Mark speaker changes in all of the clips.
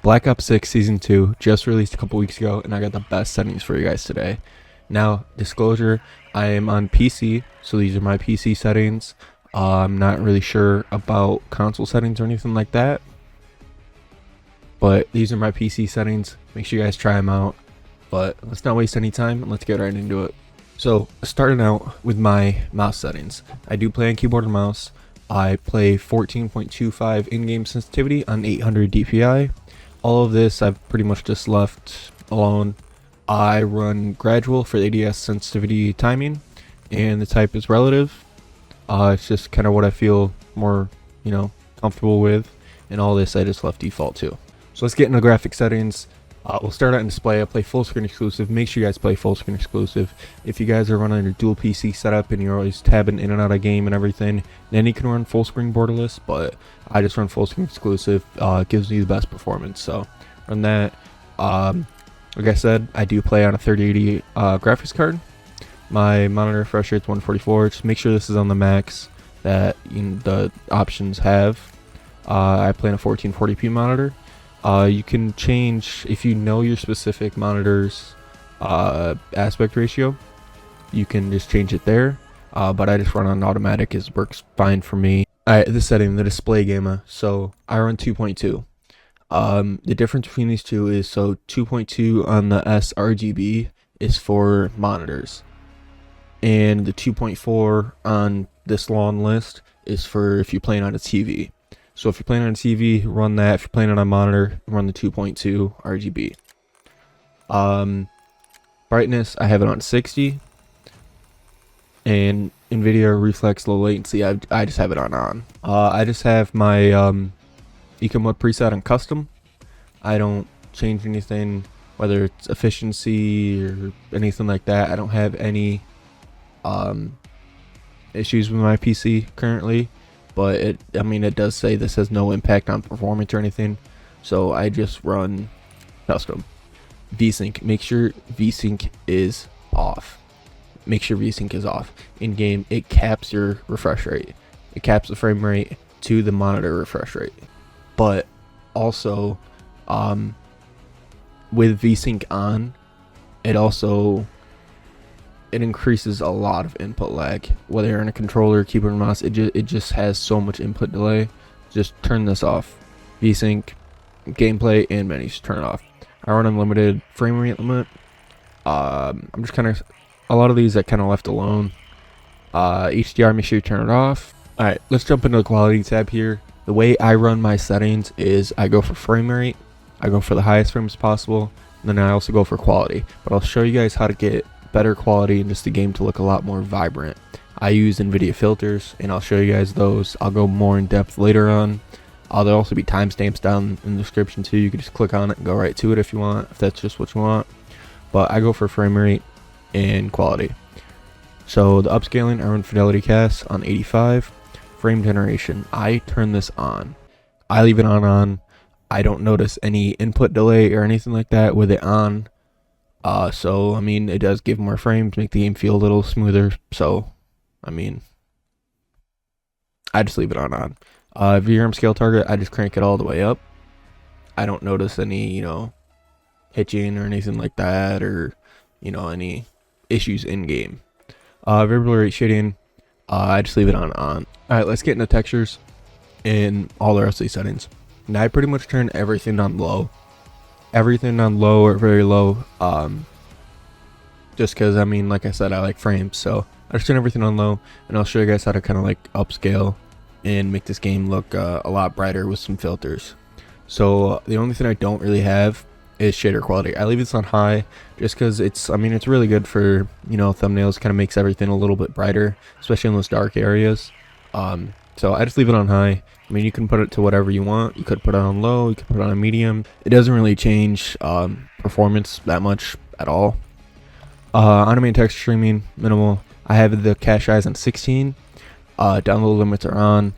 Speaker 1: Black Ops 6 Season 2 just released a couple weeks ago, and I got the best settings for you guys today. Now, disclosure, I am on PC, so these are my PC settings. I'm not really sure about console settings or anything like that, but these are my PC settings. Make sure you guys try them out, but let's not waste any time and let's get right into it. So, starting out with my mouse settings. I do play on keyboard and mouse. I play 14.25 in-game sensitivity on 800 DPI. All of this I've pretty much just left alone. I run gradual for ADS sensitivity timing, and the type is relative. It's just kind of what I feel more, comfortable with, and all this I just left default too. So let's get into graphic settings. We'll start out in display. I play full screen exclusive. Make sure you guys play full screen exclusive. If you guys are running a dual PC setup and you're always tabbing in and out of game and everything, then you can run full screen borderless, but I just run full screen exclusive. It gives me the best performance, so run that. Like I said, I do play on a 3080 graphics card. My monitor refresh rate's 144. Just make sure this is on the max that the options have. I play on a 1440p monitor. You can change, if you know your specific monitor's aspect ratio, you can just change it there, but I just run on automatic. It works fine for me. Alright, this setting, the display gamma, so I run 2.2. The difference between these two is, so 2.2 on the sRGB is for monitors, and the 2.4 on this long list is for if you're playing on a TV. So if you're playing on a TV, run that. If you're playing on a monitor, run the 2.2 RGB. Brightness, I have it on 60. And Nvidia Reflex Low Latency, I just have it on. I just have my eco mode preset on custom. I don't change anything, whether it's efficiency or anything like that. I don't have any issues with my PC currently. But it does say this has no impact on performance or anything, so I just run custom. VSync, make sure VSync is off. In game, it caps your refresh rate. It caps the frame rate to the monitor refresh rate. But also, with VSync on, it increases a lot of input lag. Whether you're in a controller, keyboard, and mouse, it just has so much input delay. Just turn this off. VSync, gameplay, and menus, turn it off. I run unlimited frame rate limit. I'm just kind of, a lot of these I kind of left alone. HDR, make sure you turn it off. Alright, let's jump into the quality tab here. The way I run my settings is I go for frame rate, I go for the highest frames possible, and then I also go for quality. But I'll show you guys how to get better quality and just the game to look a lot more vibrant. I use Nvidia Filters, and I'll show you guys those. I'll go more in depth later on. There'll also be timestamps down in the description too. You can just click on it and go right to it if you want, if that's just what you want. But I go for frame rate and quality. So the upscaling, I run fidelity cast on 85. Frame generation, I turn this on. I leave it on. I don't notice any input delay or anything like that with it on. So it does give more frames, make the game feel a little smoother. So, I just leave it on. VRM scale target, I just crank it all the way up. I don't notice any, hitching or anything like that, or, any issues in game. Variable rate shading, I just leave it on. Alright, let's get into textures and all the rest of these settings. Now, I pretty much turn everything on low. Everything on low or very low, just because like I said, I like frames, so I just turn everything on low, and I'll show you guys how to kind of upscale and make this game look a lot brighter with some filters. So the only thing I don't really have is shader quality. I leave this on high just because it's really good for thumbnails. Kind of makes everything a little bit brighter, especially in those dark areas. So I just leave it on high. You can put it to whatever you want. You could put it on low, you could put it on medium. It doesn't really change performance that much at all. Automated text streaming, minimal. I have the cache size on 16. Download limits are on.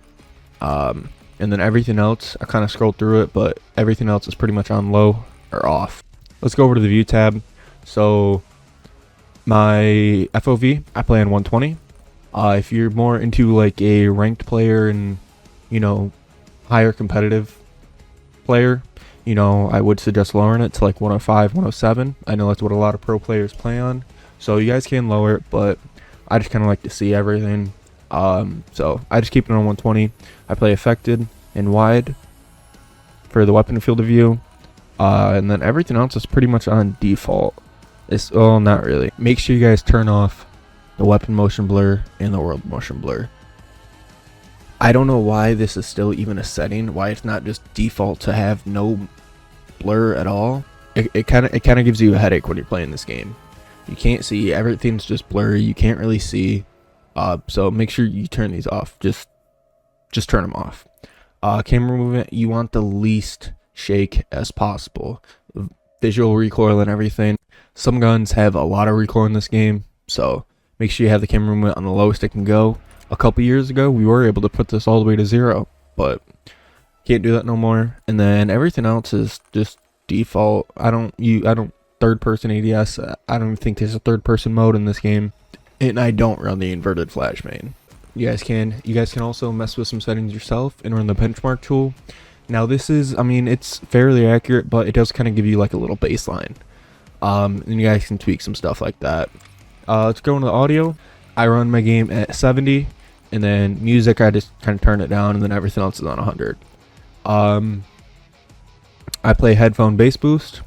Speaker 1: And then everything else, I kind of scrolled through it, but everything else is pretty much on low or off. Let's go over to the view tab. So my FOV, I play on 120. If you're more into a ranked player and higher competitive player, you know, I would suggest lowering it to like 105, 107. I know that's what a lot of pro players play on, so you guys can lower it, but I just kind of like to see everything. So I just keep it on 120. I play affected and wide for the weapon field of view, and then everything else is pretty much on default. It's, well, not really. Make sure you guys turn off the weapon motion blur and the world motion blur. I don't know why this is still even a setting, why it's not just default to have no blur at all. It kind of gives you a headache when you're playing this game. You can't see, everything's just blurry, you can't really see. So make sure you turn these off. Just turn them off. Camera movement, you want the least shake as possible. Visual recoil and everything. Some guns have a lot of recoil in this game, so make sure you have the camera movement on the lowest it can go. A couple years ago, we were able to put this all the way to 0, but can't do that no more. And then everything else is just default. I don't third person ADS. I don't think there's a third person mode in this game, and I don't run the inverted flash main. You guys can also mess with some settings yourself and run the benchmark tool. Now this is, I mean, it's fairly accurate, but it does kind of give you like a little baseline. And you guys can tweak some stuff like that. Let's go into the audio. I run my game at 70, and then music I just kind of turn it down, and then everything else is on 100. I play headphone bass boost.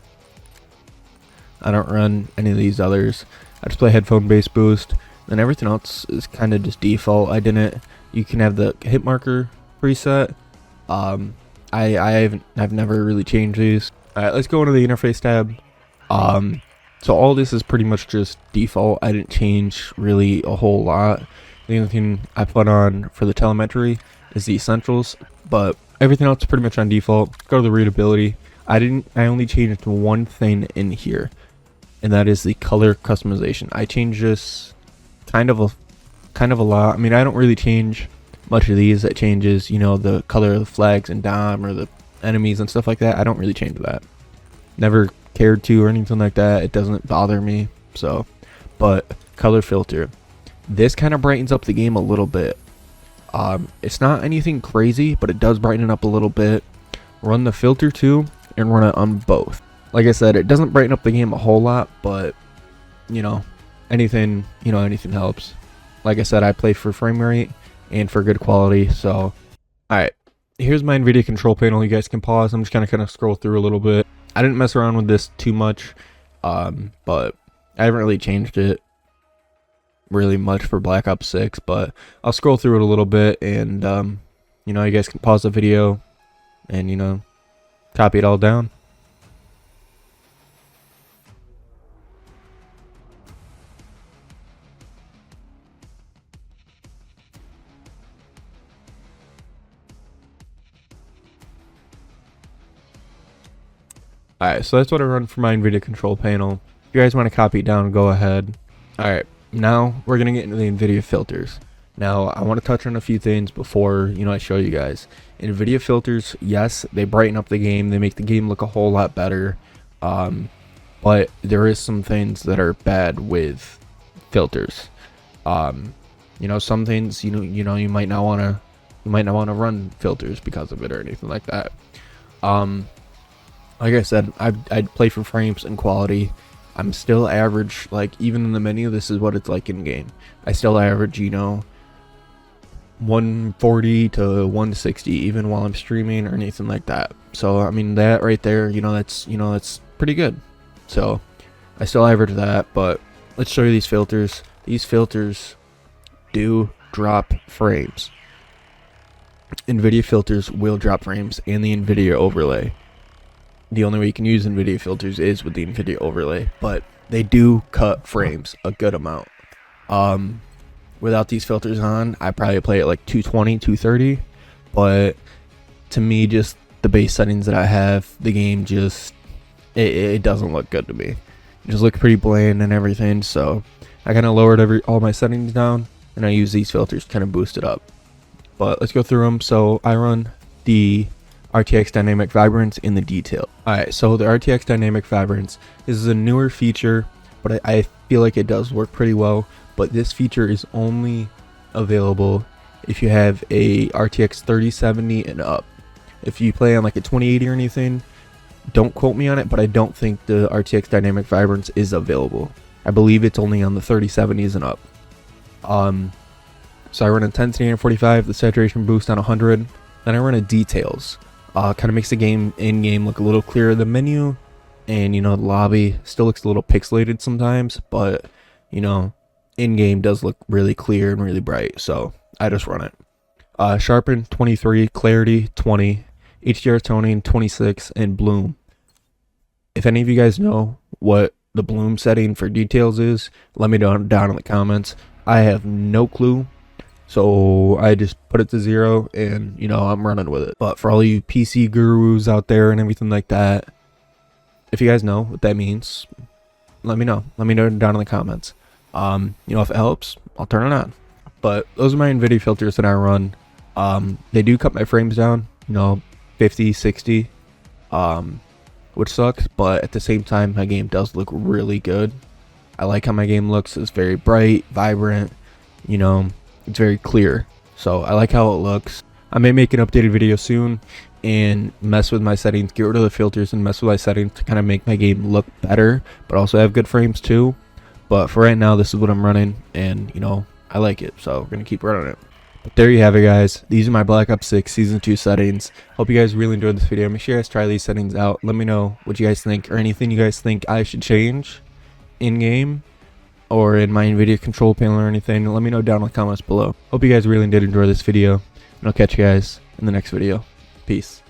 Speaker 1: I don't run any of these others. I just play headphone bass boost, and everything else is kind of just default. You can have the hit marker preset. I've never really changed these. Alright, let's go into the interface tab. So all this is pretty much just default. I didn't change really a whole lot. The only thing I put on for the telemetry is the essentials, but everything else is pretty much on default. Go to the readability. I only changed one thing in here, and that is the color customization. I changed this kind of a lot. I mean, I don't really change much of these. That changes, you know, the color of the flags and dom or the enemies and stuff like that. I don't really change that. Never cared to or anything like that. It doesn't bother me. So, but color filter, this kind of brightens up the game a little bit. It's not anything crazy, but it does brighten it up a little bit. Run the filter too, and run it on both. Like I said, it doesn't brighten up the game a whole lot, but you know, anything helps. Like I said, I play for frame rate and for good quality. So, alright, here's my Nvidia control panel. You guys can pause. I'm just kind of scroll through a little bit. I didn't mess around with this too much, but I haven't really changed it really much for Black Ops 6, but I'll scroll through it a little bit, and you know, you guys can pause the video and, you know, copy it all down. Alright, so that's what I run for my Nvidia control panel. If you guys want to copy it down, go ahead. Alright, now we're going to get into the Nvidia filters. Now, I want to touch on a few things before, you know, I show you guys. Nvidia filters, yes, they brighten up the game. They make the game look a whole lot better. But there is some things that are bad with filters. You know, some things, you might not want to run filters because of it or anything like that. Like I said, I'd play for frames and quality. I'm still average, like even in the menu, this is what it's like in game. I still average, you know, 140 to 160 even while I'm streaming or anything like that. So I mean, that right there, that's pretty good. So I still average that, but let's show you these filters. These filters do drop frames. Nvidia filters will drop frames, and the Nvidia overlay. The only way you can use Nvidia filters is with the Nvidia overlay, but they do cut frames a good amount. Without these filters on, I probably play at like 220, 230, but to me, just the base settings that I have, the game just, it doesn't look good to me. It just looks pretty bland and everything, so I kind of lowered all my settings down, and I use these filters to kind of boost it up. But let's go through them. So I run the RTX Dynamic Vibrance in the detail. Alright, so the RTX Dynamic Vibrance is a newer feature, but I feel like it does work pretty well. But this feature is only available if you have a RTX 3070 and up. If you play on like a 2080 or anything, Don't quote me on it, but I don't think the RTX Dynamic Vibrance is available. I believe it's only on the 3070s and up. So I run intensity on 45, the saturation boost on 100, then I run a details. Kind of makes the game in-game look a little clearer. The menu and, you know, the lobby still looks a little pixelated sometimes, but, you know, in-game does look really clear and really bright, so I just run it. Sharpen 23, clarity 20, HDR toning 26, and bloom. If any of you guys know what the bloom setting for details is, let me know down in the comments. I have no clue, so I just put it to 0 and, you know, I'm running with it. But for all you PC gurus out there and everything like that, if you guys know what that means, let me know. Let me know down in the comments. You know, if it helps, I'll turn it on. But those are my Nvidia filters that I run. They do cut my frames down, you know, 50, 60, which sucks, but at the same time, my game does look really good. I like how my game looks. It's very bright, vibrant, you know, it's very clear. So I like how it looks. I may make an updated video soon and mess with my settings, get rid of the filters and mess with my settings to kind of make my game look better, but also have good frames too. But for right now, this is what I'm running, and, you know, I like it, so we're going to keep running it. But there you have it, guys. These are my Black Ops 6 Season 2 settings. Hope you guys really enjoyed this video. Make sure you guys try these settings out. Let me know what you guys think, or anything you guys think I should change in-game or in my NVIDIA control panel or anything. Let me know down in the comments below. Hope you guys really did enjoy this video, and I'll catch you guys in the next video. Peace.